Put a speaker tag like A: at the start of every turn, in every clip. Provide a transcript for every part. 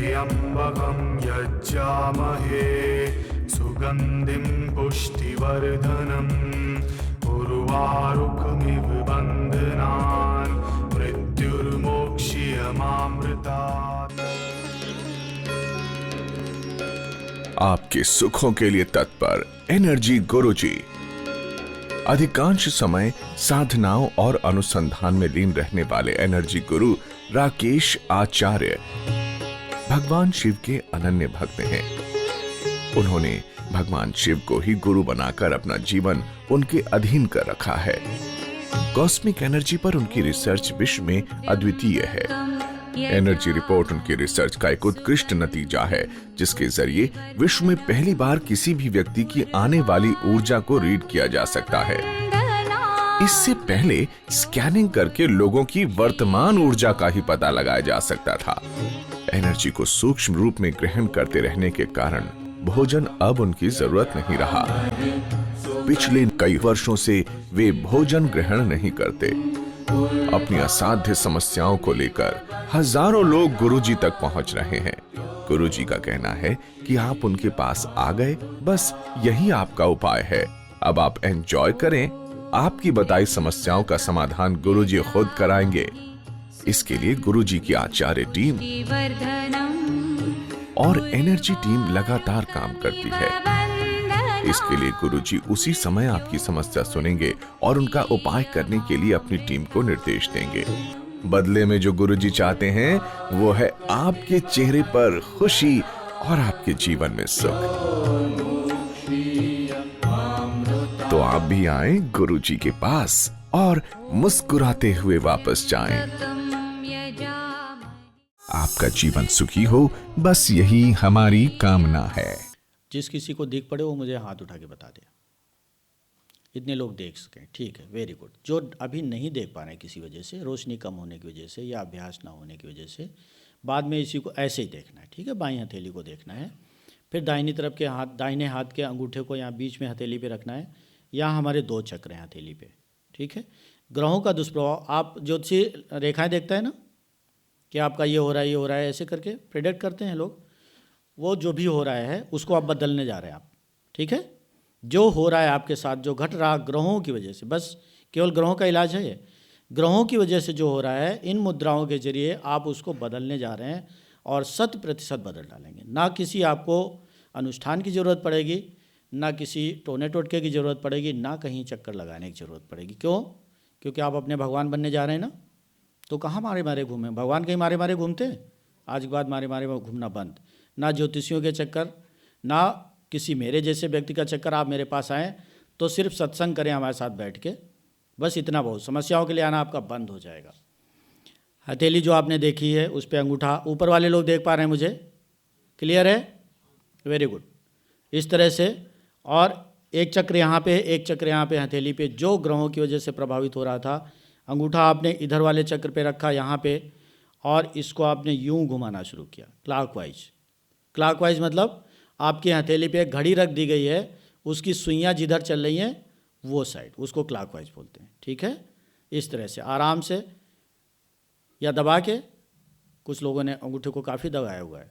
A: त्र्यम्बकं यज्जामहे सुगन्धिं पुष्टिवर्धनम् उर्वारुकमिव बन्धनान् मृत्युर्मोक्ष्यमामृतात्।
B: आपके सुखों के लिए तत्पर एनर्जी गुरुजी। अधिकांश समय साधनाओं और अनुसंधान में लीन रहने वाले एनर्जी गुरु राकेश आचार्य भगवान शिव के अनन्य भक्त हैं। उन्होंने भगवान शिव को ही गुरु बनाकर अपना जीवन उनके अधीन कर रखा है। कॉस्मिक एनर्जी पर उनकी रिसर्च विश्व में अद्वितीय है। एनर्जी रिपोर्ट उनकी रिसर्च का एक उत्कृष्ट नतीजा है, जिसके जरिए विश्व में पहली बार किसी भी व्यक्ति की आने वाली ऊर्जा को रीड किया जा सकता है। इससे पहले स्कैनिंग करके लोगों की वर्तमान ऊर्जा का ही पता लगाया जा सकता था। एनर्जी को सूक्ष्म रूप में ग्रहण करते रहने के कारण भोजन अब उनकी जरूरत नहीं रहा। पिछले कई वर्षों से वे भोजन ग्रहण नहीं करते। अपनी असाध्य समस्याओं को लेकर हजारों लोग गुरुजी तक पहुंच रहे हैं। गुरुजी का कहना है कि आप उनके पास आ गए, बस यही आपका उपाय है। अब आप एंजॉय करें। आपकी बताई समस्याओं का समाधान गुरुजी खुद कराएंगे। इसके लिए गुरुजी की आचार्य टीम और एनर्जी टीम लगातार काम करती है। इसके लिए गुरुजी उसी समय आपकी समस्या सुनेंगे और उनका उपाय करने के लिए अपनी टीम को निर्देश देंगे। बदले में जो गुरुजी चाहते हैं वो है आपके चेहरे पर खुशी और आपके जीवन में सुख। तो आप भी आए गुरुजी के पास और मुस्कुराते हुए वापस जाएं। आपका जीवन सुखी हो, बस यही हमारी कामना है।
C: जिस किसी को दिख पड़े वो मुझे हाथ उठा के बता दे। इतने लोग देख सकें, ठीक है, वेरी गुड। जो अभी नहीं देख पा रहे हैं किसी वजह से, रोशनी कम होने की वजह से या अभ्यास ना होने की वजह से, बाद में इसी को ऐसे ही देखना है, ठीक है। बाईं हथेली को देखना है, फिर दाहिनी तरफ के हाथ, दाहिने हाथ के अंगूठे को यहाँ बीच में हथेली पे रखना है। यहाँ हमारे 2 चक्र हैं हथेली पे, ठीक है। ग्रहों का दुष्प्रभाव, आप ज्योतिषी रेखाएँ देखता है ना कि आपका ये हो रहा है, ये हो रहा है, ऐसे करके प्रेडिक्ट करते हैं लोग। वो जो भी हो रहा है उसको आप बदलने जा रहे हैं आप, ठीक है। जो हो रहा है आपके साथ, जो घट रहा ग्रहों की वजह से, बस केवल ग्रहों का इलाज है ये। ग्रहों की वजह से जो हो रहा है, इन मुद्राओं के जरिए आप उसको बदलने जा रहे हैं और 100% बदल डालेंगे। ना किसी आपको अनुष्ठान की ज़रूरत पड़ेगी, ना किसी टोने टोटके की ज़रूरत पड़ेगी, ना कहीं चक्कर लगाने की ज़रूरत पड़ेगी। क्यों? क्योंकि आप अपने भगवान बनने जा रहे हैं ना। तो कहाँ मारे मारे घूमें? भगवान कहीं मारे मारे घूमते हैं? आज के बाद मारे मारे घूमना बंद। ना ज्योतिषियों के चक्कर, ना किसी मेरे जैसे व्यक्ति का चक्कर। आप मेरे पास आएँ तो सिर्फ सत्संग करें हमारे साथ बैठ के, बस इतना बहुत। समस्याओं के लिए आना आपका बंद हो जाएगा। हथेली जो आपने देखी है उस पर अंगूठा, ऊपर वाले लोग देख पा रहे हैं मुझे? क्लियर है? Very good. इस तरह से, और एक चक्र यहाँ पे, एक चक्र यहाँ पे हथेली पे, जो ग्रहों की वजह से प्रभावित हो रहा था। अंगूठा आपने इधर वाले चक्र पे रखा यहाँ पे, और इसको आपने यूं घुमाना शुरू किया क्लॉकवाइज। क्लॉकवाइज मतलब आपकी हथेली पे एक घड़ी रख दी गई है, उसकी सुइयाँ जिधर चल रही हैं वो साइड, उसको क्लॉकवाइज बोलते हैं, ठीक है। इस तरह से आराम से या दबा के, कुछ लोगों ने अंगूठे को काफ़ी दबाया हुआ है।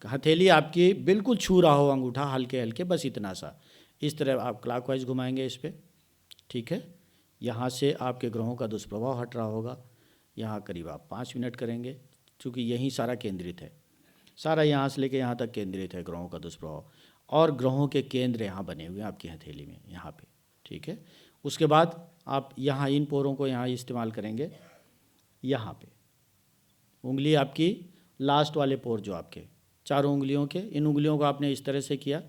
C: हथेली आपकी बिल्कुल छू रहा हो अंगूठा, हल्के हल्के, बस इतना सा। इस तरह आप क्लॉकवाइज घुमाएंगे इस पर, ठीक है। यहाँ से आपके ग्रहों का दुष्प्रभाव हट रहा होगा। यहाँ करीब आप 5 मिनट करेंगे, क्योंकि यहीं सारा केंद्रित है। सारा यहाँ से लेके यहाँ तक केंद्रित है ग्रहों का दुष्प्रभाव, और ग्रहों के केंद्र यहाँ बने हुए हैं आपकी हथेली में, यहाँ पे, ठीक है। उसके बाद आप यहाँ इन पोरों को यहाँ इस्तेमाल करेंगे। यहाँ पे उंगली आपकी लास्ट वाले पोर, जो आपके 4 उंगलियों के, इन उंगलियों को आपने इस तरह से किया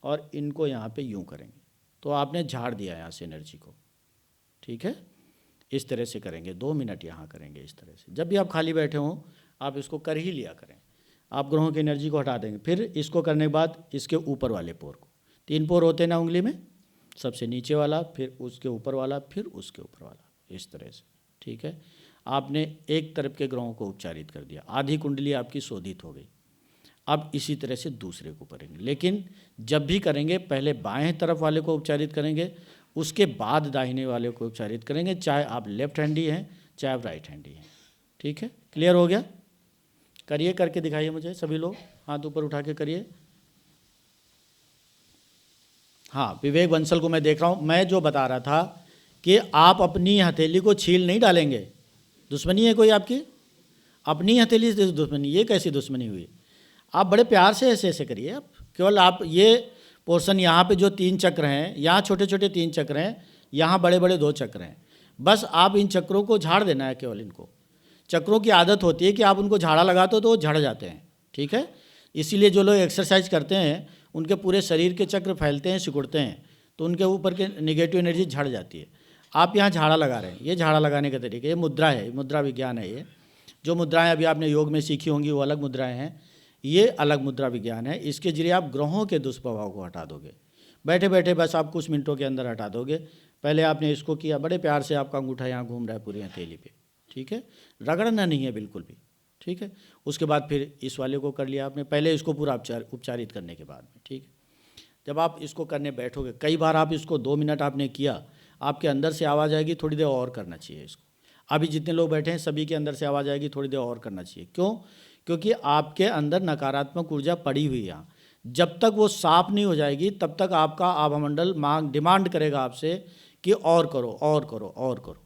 C: और इनको यहाँ पे यूँ करेंगे, तो आपने झाड़ दिया यहाँ से एनर्जी को, ठीक है। इस तरह से करेंगे, 2 मिनट यहाँ करेंगे इस तरह से। जब भी आप खाली बैठे हों आप इसको कर ही लिया करें, आप ग्रहों की एनर्जी को हटा देंगे। फिर इसको करने के बाद इसके ऊपर वाले पोर को, 3 पोर होते हैं ना उंगली में, सबसे नीचे वाला, फिर उसके ऊपर वाला, फिर उसके ऊपर वाला, इस तरह से, ठीक है। आपने एक तरफ के ग्रहों को उपचारित कर दिया, आधी कुंडली आपकी शोधित हो गई। अब इसी तरह से दूसरे को करेंगे, लेकिन जब भी करेंगे पहले बाएं तरफ वाले को उपचारित करेंगे, उसके बाद दाहिने वाले को उपचारित करेंगे, चाहे आप लेफ्ट हैंडी हैं चाहे आप राइट हैंडी हैं, ठीक है। क्लियर हो गया? करिए, करके दिखाइए मुझे सभी लोग, हाथ ऊपर उठा के करिए। हाँ, विवेक बंसल को मैं देख रहा हूँ। मैं जो बता रहा था कि आप अपनी हथेली को छील नहीं डालेंगे। दुश्मनी है कोई आपकी? अपनी हथेली से दुश्मनी, ये कैसी दुश्मनी हुई? आप बड़े प्यार से ऐसे ऐसे करिए। आप केवल आप ये पोर्शन यहाँ पे जो 3 चक्र हैं, यहाँ छोटे छोटे 3 चक्र हैं, यहाँ बड़े बड़े 2 चक्र हैं, बस आप इन चक्रों को झाड़ देना है। केवल इनको, चक्रों की आदत होती है कि आप उनको झाड़ा लगाते हो तो वो झड़ जाते हैं, ठीक है। इसीलिए जो लोग एक्सरसाइज करते हैं उनके पूरे शरीर के चक्र फैलते हैं, सिकुड़ते हैं, तो उनके ऊपर के नेगेटिव एनर्जी झड़ जाती है। आप यहाँ झाड़ा लगा रहे हैं, ये झाड़ा लगाने का तरीका, ये मुद्रा है, मुद्रा विज्ञान है। ये जो मुद्राएं अभी आपने योग में सीखी होंगी वो अलग मुद्राएं हैं, ये अलग मुद्रा विज्ञान है। इसके जरिए आप ग्रहों के दुष्प्रभाव को हटा दोगे, बैठे बैठे बस आप कुछ मिनटों के अंदर हटा दोगे। पहले आपने इसको किया, बड़े प्यार से आपका अंगूठा यहाँ घूम रहा है पूरी हथेली पे, ठीक है, रगड़ना नहीं है बिल्कुल भी, ठीक है। उसके बाद फिर इस वाले को कर लिया आपने, पहले इसको पूरा उपचारित करने के बाद में, ठीक है। जब आप इसको करने बैठोगे, कई बार आप इसको 2 मिनट आपने किया, आपके अंदर से आवाज़ आएगी थोड़ी देर और करना चाहिए इसको। अभी जितने लोग बैठे हैं सभी के अंदर से आवाज़ आएगी थोड़ी देर और करना चाहिए। क्यों? क्योंकि आपके अंदर नकारात्मक ऊर्जा पड़ी हुई है यहाँ। जब तक वो साफ नहीं हो जाएगी तब तक आपका आभामंडल मांग डिमांड करेगा आपसे कि और करो और करो और करो,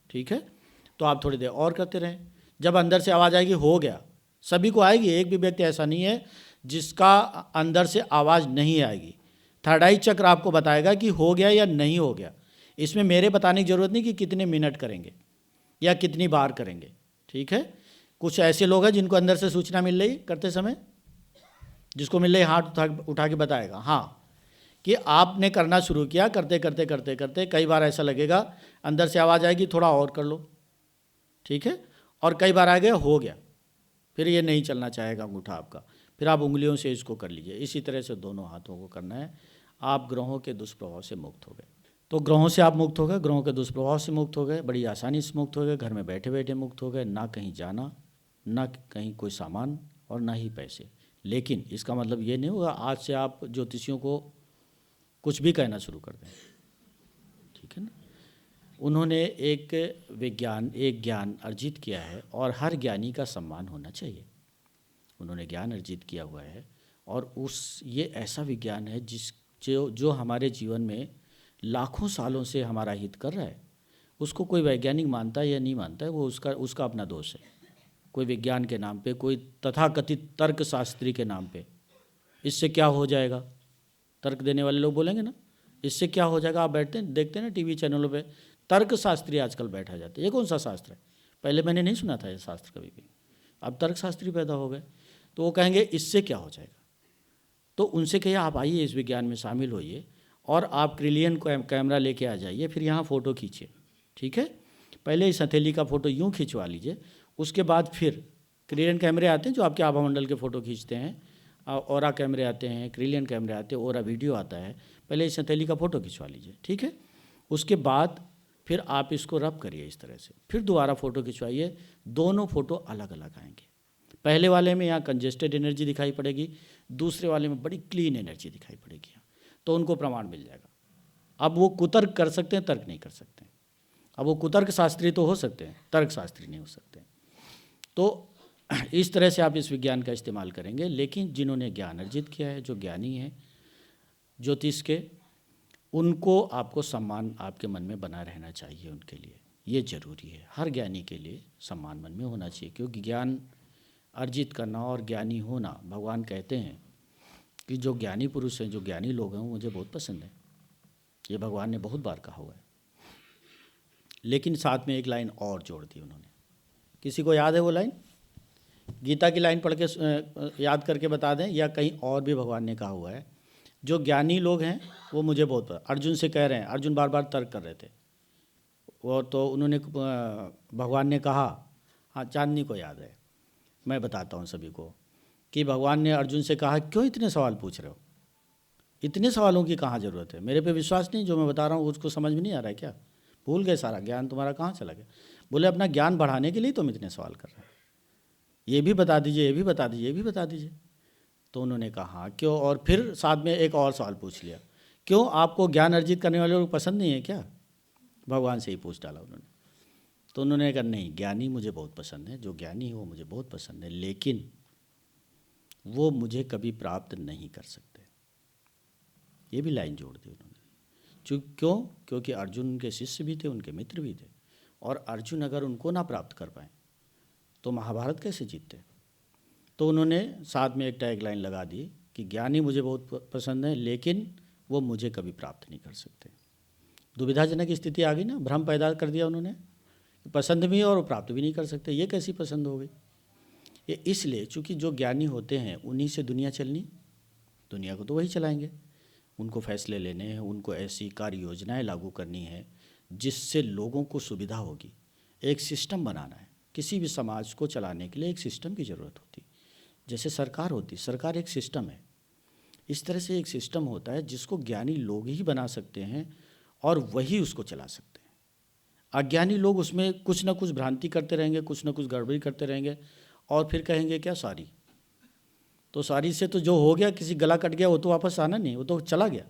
C: ठीक है। तो आप थोड़ी देर और करते रहें। जब अंदर से आवाज़ आएगी हो गया, सभी को आएगी, एक भी व्यक्ति ऐसा नहीं है जिसका अंदर से आवाज़ नहीं आएगी। थर्ड आई चक्र आपको बताएगा कि हो गया या नहीं हो गया। इसमें मेरे बताने की ज़रूरत नहीं कि कितने मिनट करेंगे या कितनी बार करेंगे, ठीक है। कुछ ऐसे लोग हैं जिनको अंदर से सूचना मिल रही करते समय, जिसको मिल रही हाथ उठा के बताएगा हाँ कि आपने करना शुरू किया, करते करते करते करते कई बार ऐसा लगेगा अंदर से आवाज़ आएगी थोड़ा और कर लो, ठीक है। और कई बार आ गया हो गया, फिर ये नहीं चलना चाहेगा अंगूठा आपका, फिर आप उंगलियों से इसको कर लीजिए। इसी तरह से दोनों हाथों को करना है। आप ग्रहों के दुष्प्रभाव से मुक्त हो गए। तो ग्रहों से आप मुक्त हो गए, ग्रहों के दुष्प्रभाव से मुक्त हो गए, बड़ी आसानी से मुक्त हो गए, घर में बैठे बैठे मुक्त हो गए, ना कहीं जाना, ना कहीं कोई सामान और ना ही पैसे। लेकिन इसका मतलब ये नहीं होगा आज से आप ज्योतिषियों को कुछ भी कहना शुरू कर दें, ठीक है ना। उन्होंने एक ज्ञान अर्जित किया है और हर ज्ञानी का सम्मान होना चाहिए। उन्होंने ज्ञान अर्जित किया हुआ है और ये ऐसा विज्ञान है जो हमारे जीवन में लाखों सालों से हमारा हित कर रहा है। उसको कोई वैज्ञानिक मानता है या नहीं मानता है वो उसका अपना दोष है। कोई विज्ञान के नाम पे, कोई तथाकथित तर्कशास्त्री के नाम पे, इससे क्या हो जाएगा, तर्क देने वाले लोग बोलेंगे ना, इससे क्या हो जाएगा। आप बैठते हैं देखते हैं ना टीवी चैनलों पे, तर्कशास्त्री आजकल बैठा जाता है। ये कौन सा शास्त्र है? पहले मैंने नहीं सुना था ये शास्त्र कभी भी, अब तर्कशास्त्री पैदा हो गए। तो वो कहेंगे इससे क्या हो जाएगा। तो उनसे कहिए आप आइए इस विज्ञान में शामिल होइए और आप क्रिलियन कैमरा लेके आ जाइए, फिर यहाँ फ़ोटो खींचिए, ठीक है। पहले इस हथेली का फ़ोटो यूँ खिंचवा लीजिए, उसके बाद फिर क्रिलियन कैमरे आते हैं जो आपके आभामंडल के फ़ोटो खींचते हैं, ओरा कैमरे आते हैं, क्रिलियन कैमरे आते हैं, ओरा वीडियो आता है। पहले इस हथेली का फ़ोटो खिंचवा लीजिए, ठीक है। उसके बाद फिर आप इसको रब करिए इस तरह से, फिर दोबारा फ़ोटो खिंचवाइए। दोनों फ़ोटो अलग अलग आएंगे। पहले वाले में यहाँ कंजेस्टेड एनर्जी दिखाई पड़ेगी, दूसरे वाले में बड़ी क्लीन एनर्जी दिखाई पड़ेगी। तो उनको प्रमाण मिल जाएगा। अब वो कुतर्क कर सकते हैं, तर्क नहीं कर सकते। अब वो कुतर्क शास्त्री तो हो सकते हैं, तर्क शास्त्री नहीं हो सकते। तो इस तरह से आप इस विज्ञान का इस्तेमाल करेंगे। लेकिन जिन्होंने ज्ञान अर्जित किया है, जो ज्ञानी हैं ज्योतिष के, उनको आपको सम्मान आपके मन में बना रहना चाहिए। उनके लिए ये जरूरी है, हर ज्ञानी के लिए सम्मान मन में होना चाहिए। क्योंकि ज्ञान अर्जित करना और ज्ञानी होना, भगवान कहते हैं कि जो ज्ञानी पुरुष हैं, जो ज्ञानी लोग हैं, वो मुझे बहुत पसंद है। ये भगवान ने बहुत बार कहा हुआ है। लेकिन साथ में एक लाइन और जोड़ दी उन्होंने। किसी को याद है वो लाइन? गीता की लाइन पढ़ के याद करके बता दें, या कहीं और भी भगवान ने कहा हुआ है। जो ज्ञानी लोग हैं वो मुझे बहुत अर्जुन से कह रहे हैं, अर्जुन बार बार तर्क कर रहे थे वो, तो उन्होंने भगवान ने कहा, हाँ चांदनी को याद है, मैं बताता हूँ सभी को, कि भगवान ने अर्जुन से कहा क्यों इतने सवाल पूछ रहे हो, इतने सवालों की कहाँ ज़रूरत है, मेरे पे विश्वास नहीं, जो मैं बता रहा हूँ उसको समझ में नहीं आ रहा है क्या, भूल गए सारा ज्ञान तुम्हारा कहाँ चला गया। बोले अपना ज्ञान बढ़ाने के लिए तुम इतने सवाल कर रहे हो, ये भी बता दीजिए, ये भी बता दीजिए, ये भी बता दीजिए। तो उन्होंने कहा क्यों, और फिर साथ में एक और सवाल पूछ लिया, क्यों आपको ज्ञान अर्जित करने वाले लोग पसंद नहीं है क्या? भगवान से ही पूछ डाला उन्होंने। तो उन्होंने कहा नहीं, ज्ञानी मुझे बहुत पसंद है, जो ज्ञानी है वो मुझे बहुत पसंद है, लेकिन वो मुझे कभी प्राप्त नहीं कर सकते। ये भी लाइन जोड़ दी उन्होंने। क्यों? क्योंकि अर्जुन उनके शिष्य भी थे, उनके मित्र भी थे, और अर्जुन अगर उनको ना प्राप्त कर पाए तो महाभारत कैसे जीतते। तो उन्होंने साथ में एक टैग लाइन लगा दी कि ज्ञानी मुझे बहुत पसंद है, लेकिन वो मुझे कभी प्राप्त नहीं कर सकते। दुविधाजनक स्थिति आ गई ना, भ्रम पैदा कर दिया उन्होंने, पसंद भी और प्राप्त भी नहीं कर सकते। ये कैसी पसंद हो गई? ये इसलिए चूँकि जो ज्ञानी होते हैं उन्हीं से दुनिया चलनी, दुनिया को तो वही चलाएंगे। उनको फैसले लेने हैं, उनको ऐसी कार्य योजनाएँ लागू करनी है जिससे लोगों को सुविधा होगी। एक सिस्टम बनाना है, किसी भी समाज को चलाने के लिए एक सिस्टम की ज़रूरत होती। जैसे सरकार होती, सरकार एक सिस्टम है, इस तरह से एक सिस्टम होता है जिसको ज्ञानी लोग ही बना सकते हैं और वही उसको चला सकते हैं। अज्ञानी लोग उसमें कुछ ना कुछ भ्रांति करते रहेंगे, कुछ ना कुछ गड़बड़ी करते रहेंगे, और फिर कहेंगे क्या सॉरी। तो सॉरी से तो जो हो गया, किसी गला कट गया, वो तो वापस आना नहीं, वो तो चला गया।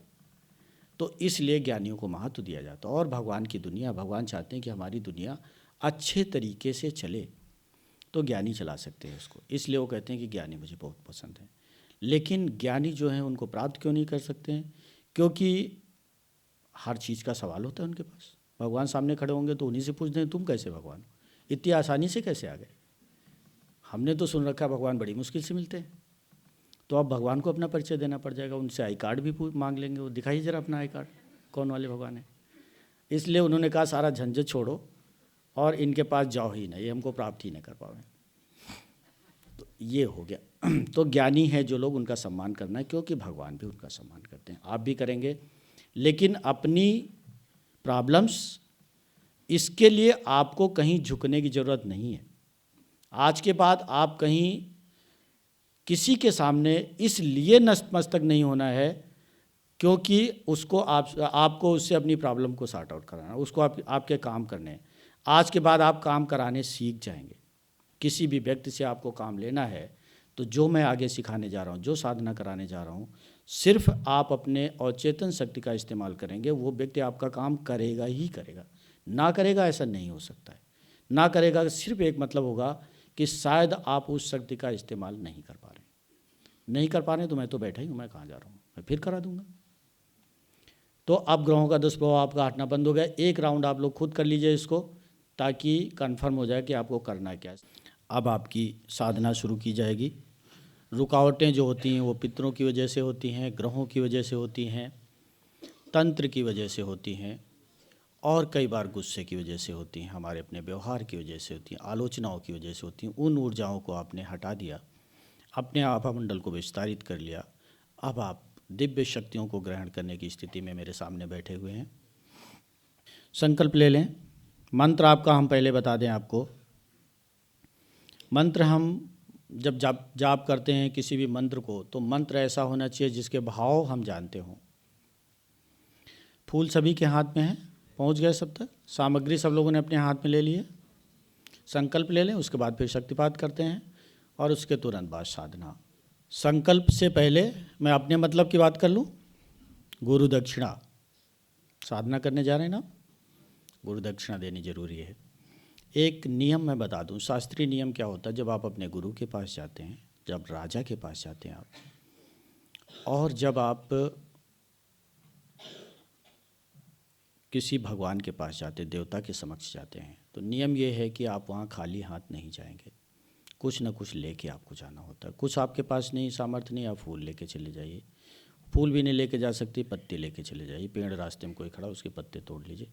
C: तो इसलिए ज्ञानियों को महत्व दिया जाता है। और भगवान की दुनिया, भगवान चाहते हैं कि हमारी दुनिया अच्छे तरीके से चले, तो ज्ञानी चला सकते हैं उसको। इसलिए वो कहते हैं कि ज्ञानी मुझे बहुत पसंद है। लेकिन ज्ञानी जो हैं उनको प्राप्त क्यों नहीं कर सकते हैं? क्योंकि हर चीज़ का सवाल होता है उनके पास। भगवान सामने खड़े होंगे तो उन्हीं से पूछते हैं तुम कैसे भगवान हो, इतनी आसानी से कैसे आ गए? हमने तो सुन रखा भगवान बड़ी मुश्किल से मिलते हैं। तो अब भगवान को अपना परिचय देना पड़ जाएगा, उनसे आई कार्ड भी मांग लेंगे, वो दिखाइए जरा अपना आई कार्ड, कौन वाले भगवान है। इसलिए उन्होंने कहा सारा झंझट छोड़ो और इनके पास जाओ ही नहीं, ये हमको प्राप्त ही नहीं कर पाए। तो ये हो गया। तो ज्ञानी है जो लोग, उनका सम्मान करना है, क्योंकि भगवान भी उनका सम्मान करते हैं। आप भी करेंगे, लेकिन अपनी प्रॉब्लम्स, इसके लिए आपको कहीं झुकने की ज़रूरत नहीं है। आज के बाद आप कहीं किसी के सामने इसलिए नतमस्तक नहीं होना है क्योंकि उसको आपको उससे अपनी प्रॉब्लम को सॉर्ट आउट कराना, उसको आपके काम करने हैं। आज के बाद आप काम कराने सीख जाएंगे। किसी भी व्यक्ति से आपको काम लेना है तो जो मैं आगे सिखाने जा रहा हूँ, जो साधना कराने जा रहा हूँ, सिर्फ आप अपने अवचेतन शक्ति का इस्तेमाल करेंगे, वो व्यक्ति आपका काम करेगा ही करेगा। ना करेगा ऐसा नहीं हो सकता है। ना करेगा सिर्फ एक मतलब होगा कि शायद आप उस शक्ति का इस्तेमाल नहीं कर पा रहे तो मैं तो बैठा ही हूँ, मैं कहाँ जा रहा हूँ, मैं फिर करा दूंगा। तो अब ग्रहों का दुष्प्रभाव आपका हटना बंद हो गया। एक राउंड आप लोग खुद कर लीजिए इसको, ताकि कंफर्म हो जाए कि आपको करना क्या है। अब आपकी साधना शुरू की जाएगी। रुकावटें जो होती हैं वो पितरों की वजह से होती हैं, ग्रहों की वजह से होती हैं, तंत्र की वजह से होती हैं, और कई बार गुस्से की वजह से होती हैं, हमारे अपने व्यवहार की वजह से होती हैं, आलोचनाओं की वजह से होती हैं। उन ऊर्जाओं को आपने हटा दिया, अपने आभामंडल को विस्तारित कर लिया। अब आप दिव्य शक्तियों को ग्रहण करने की स्थिति में मेरे सामने बैठे हुए हैं। संकल्प ले लें। मंत्र आपका हम पहले बता दें आपको। मंत्र हम जब जाप करते हैं किसी भी मंत्र को, तो मंत्र ऐसा होना चाहिए जिसके भाव हम जानते हों। फूल सभी के हाथ में है, पहुंच गए सब तक। सामग्री सब लोगों ने अपने हाथ में ले ली है। संकल्प ले लें, उसके बाद फिर शक्तिपात करते हैं, और उसके तुरंत बाद साधना। संकल्प से पहले मैं अपने मतलब की बात कर लूँ। गुरु दक्षिणा, साधना करने जा रहे हैं ना, गुरु दक्षिणा देनी जरूरी है। एक नियम मैं बता दूं, शास्त्रीय नियम क्या होता है। जब आप अपने गुरु के पास जाते हैं, जब राजा के पास जाते हैं आप, और जब आप किसी भगवान के पास जाते, देवता के समक्ष जाते हैं, तो नियम ये है कि आप वहाँ खाली हाथ नहीं जाएंगे, कुछ ना कुछ लेके आपको जाना होता है। कुछ आपके पास नहीं, सामर्थ्य नहीं, आप फूल लेके चले जाइए। फूल भी नहीं लेके जा सकते, पत्ते लेके चले जाइए। पेड़ रास्ते में कोई खड़ा, उसके पत्ते तोड़ लीजिए।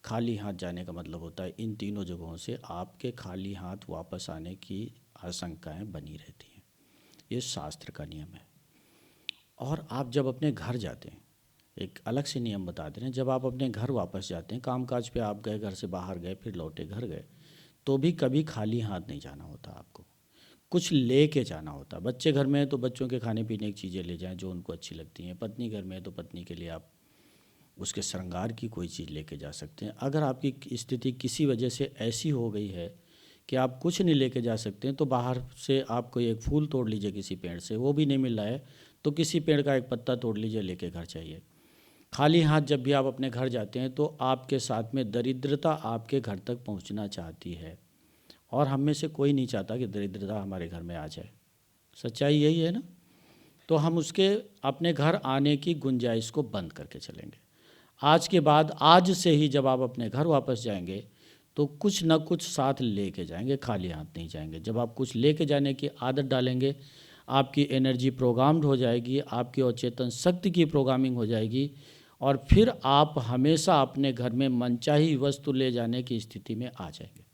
C: खाली हाथ जाने का मतलब होता है इन तीनों जगहों से आपके खाली हाथ वापस आने की आशंकाएं बनी रहती हैं। ये शास्त्र का नियम है। और आप जब अपने घर जाते हैं, एक अलग से नियम बता दे रहे हैं, जब आप अपने घर वापस जाते हैं, कामकाज पे आप गए, घर से बाहर गए, फिर लौटे घर गए, तो भी कभी खाली हाथ नहीं जाना होता। आपको कुछ ले के जाना होता। बच्चे घर में है तो बच्चों के खाने पीने की चीज़ें ले जाएं जो उनको अच्छी लगती हैं। पत्नी घर में है तो पत्नी के लिए आप उसके श्रृंगार की कोई चीज़ लेके जा सकते हैं। अगर आपकी स्थिति किसी वजह से ऐसी हो गई है कि आप कुछ नहीं लेके जा सकते हैं, तो बाहर से आप कोई एक फूल तोड़ लीजिए किसी पेड़ से, वो भी नहीं मिल रहा है तो किसी पेड़ का एक पत्ता तोड़ लीजिए, लेके घर चाहिए। खाली हाथ जब भी आप अपने घर जाते हैं तो आपके साथ में दरिद्रता आपके घर तक पहुंचना चाहती है, और हम में से कोई नहीं चाहता कि दरिद्रता हमारे घर में आ जाए। सच्चाई यही है ना। तो हम उसके अपने घर आने की गुंजाइश को बंद करके चलेंगे। आज के बाद, आज से ही जब आप अपने घर वापस जाएंगे तो कुछ ना कुछ साथ लेके जाएंगे, खाली हाथ नहीं जाएंगे। जब आप कुछ लेके जाने की आदत डालेंगे, आपकी एनर्जी प्रोग्राम्ड हो जाएगी, आपकी अवचेतन शक्ति की प्रोग्रामिंग हो जाएगी, और फिर आप हमेशा अपने घर में मनचाही वस्तु ले जाने की स्थिति में आ जाएंगे।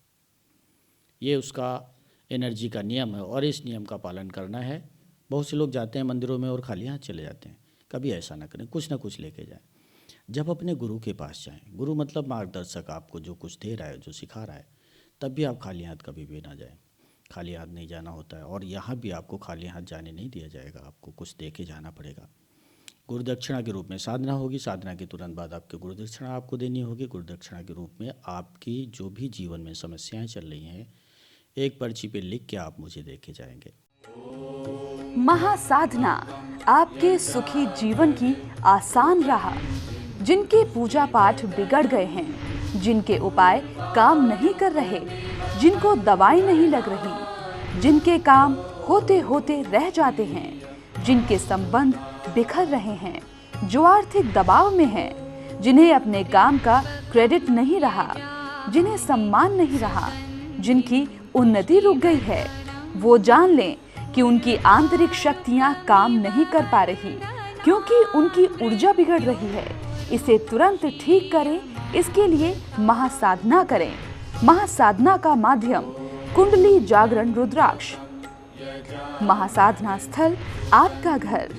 C: ये उसका एनर्जी का नियम है, और इस नियम का पालन करना है। बहुत से लोग जाते हैं मंदिरों में और खाली हाथ चले जाते हैं। कभी ऐसा ना करें, कुछ ना कुछ लेके जाएं। जब अपने गुरु के पास जाएं, गुरु मतलब मार्गदर्शक, आपको जो कुछ दे रहा है, जो सिखा रहा है, तब भी आप खाली हाथ कभी भी ना जाएं। खाली हाथ नहीं जाना होता है, और यहाँ भी आपको खाली हाथ जाने नहीं दिया जाएगा, आपको कुछ दे के जाना पड़ेगा। गुरुदक्षिणा के रूप में साधना होगी, साधना के तुरंत बाद आपके गुरुदक्षिणा आपको देनी होगी। गुरुदक्षिणा के रूप में आपकी जो भी जीवन में समस्याएं चल रही हैं, एक पर्ची पे लिख के आप मुझे दे के जाएंगे।
D: महासाधना आपके सुखी जीवन की आसान राह। जिनके पूजा पाठ बिगड़ गए हैं, जिनके उपाय काम नहीं कर रहे, जिनको दवाई नहीं लग रही, जिनके काम होते होते रह जाते हैं, जिनके संबंध बिखर रहे हैं, जो आर्थिक दबाव में हैं, जिन्हें अपने काम का क्रेडिट नहीं रहा, जिन्हें सम्मान नहीं रहा, जिनकी उन्नति रुक गई है, वो जान लें कि उनकी आंतरिक शक्तियां काम नहीं कर पा रही, क्योंकि उनकी ऊर्जा बिगड़ रही है। इसे तुरंत ठीक करें, इसके लिए महासाधना करें। महासाधना का माध्यम कुंडली जागरण रुद्राक्ष। महासाधना स्थल आपका घर।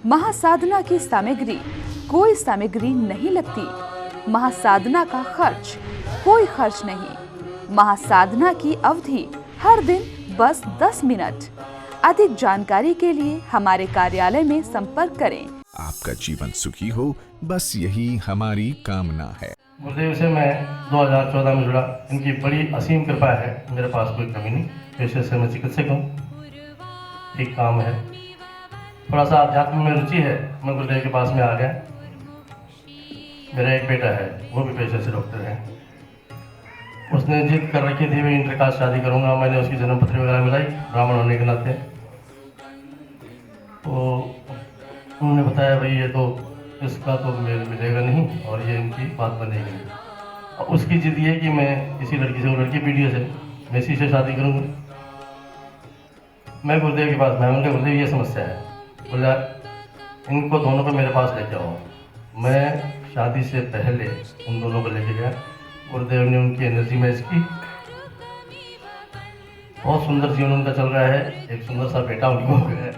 D: महासाधना की सामग्री, कोई सामग्री नहीं लगती। महासाधना का खर्च, कोई खर्च नहीं। महासाधना की अवधि हर दिन बस 10 मिनट। अधिक जानकारी के लिए हमारे कार्यालय में संपर्क करें।
B: आपका जीवन सुखी हो, बस यही हमारी कामना है।
E: गुरुदेव से मैं 2014 में जुड़ा। इनकी बड़ी असीम कृपा है, मेरे पास कोई कमी नहीं। पेशे से मैं चिकित्सक हूँ, एक काम है, थोड़ा सा अध्यात्म में रुचि है। मैं गुरुदेव के पास में आ गया। मेरा एक बेटा है, वो भी पेशे से डॉक्टर है। उसने जिद कर रखी थी मैं इंटरकास्ट शादी करूँगा। मैंने उसकी जन्म पत्री वगैरह मिलाई ब्राह्मण होने के नाते। तो उन्होंने बताया भाई ये तो इसका तो मेल मिलेगा नहीं, और ये इनकी बात बनेगी। और उसकी जिद ये कि मैं किसी लड़की से, वो लड़की पीडीए से, मैं इसी से शादी करूँगा। मैं गुरुदेव के पास, मैं उनके गुरुदेव ये समस्या है, बोला इनको दोनों को मेरे पास लेके आओ। मैं शादी से पहले उन दोनों को लेके गया। गुरुदेव ने उनकी एनर्जी मैच की। बहुत सुंदर जीवन उनका चल रहा है। एक सुंदर सा बेटा उनको हो गया है,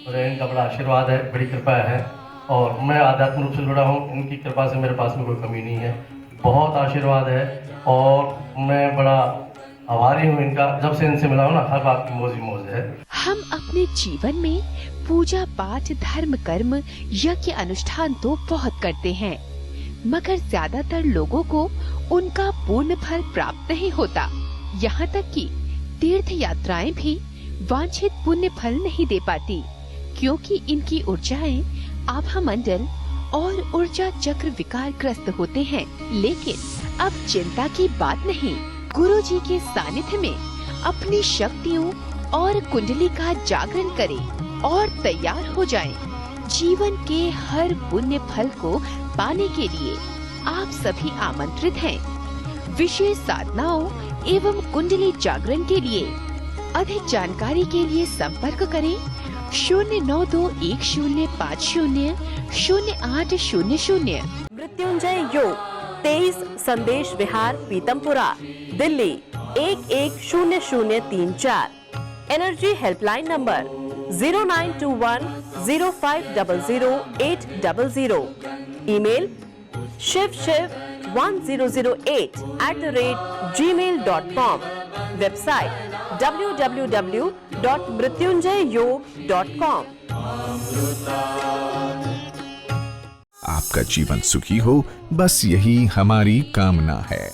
E: और इनका बड़ा आशीर्वाद है, बड़ी कृपा है। और मैं आध्यात्मिक रूप से जुड़ा हूँ। इनकी कृपा से मेरे पास में कोई कमी नहीं है, बहुत आशीर्वाद है। और मैं बड़ा आभारी हूँ इनका। जब से इनसे मिला हूँ ना, हर बात की मौज ही मौज है।
F: हम अपने जीवन में पूजा पाठ, धर्म, कर्म, यज्ञ, अनुष्ठान तो बहुत करते हैं, मगर ज्यादातर लोगों को उनका पूर्ण फल प्राप्त नहीं होता। यहाँ तक कि तीर्थ यात्राएं भी वांछित पुण्य फल नहीं दे पाती, क्योंकि इनकी ऊर्जाएं आभा मंडल और ऊर्जा चक्र विकारग्रस्त होते हैं। लेकिन अब चिंता की बात नहीं। गुरु जी के सानिध्य में अपनी शक्तियों और कुंडली का जागरण करें और तैयार हो जाएं। जीवन के हर पुण्य फल को पाने के लिए आप सभी आमंत्रित हैं। विशेष साधनाओं एवं कुंडली जागरण के लिए अधिक जानकारी के लिए संपर्क करें 099105000800।
G: Mrityunjay Yog 23 Sandesh Vihar, Pitampura, Delhi 110034। Energy helpline number 092105000800। Email shivshiv1008@gmail.com। Website www.mrityunjayयोग.com।
B: आपका जीवन सुखी हो, बस यही हमारी कामना है।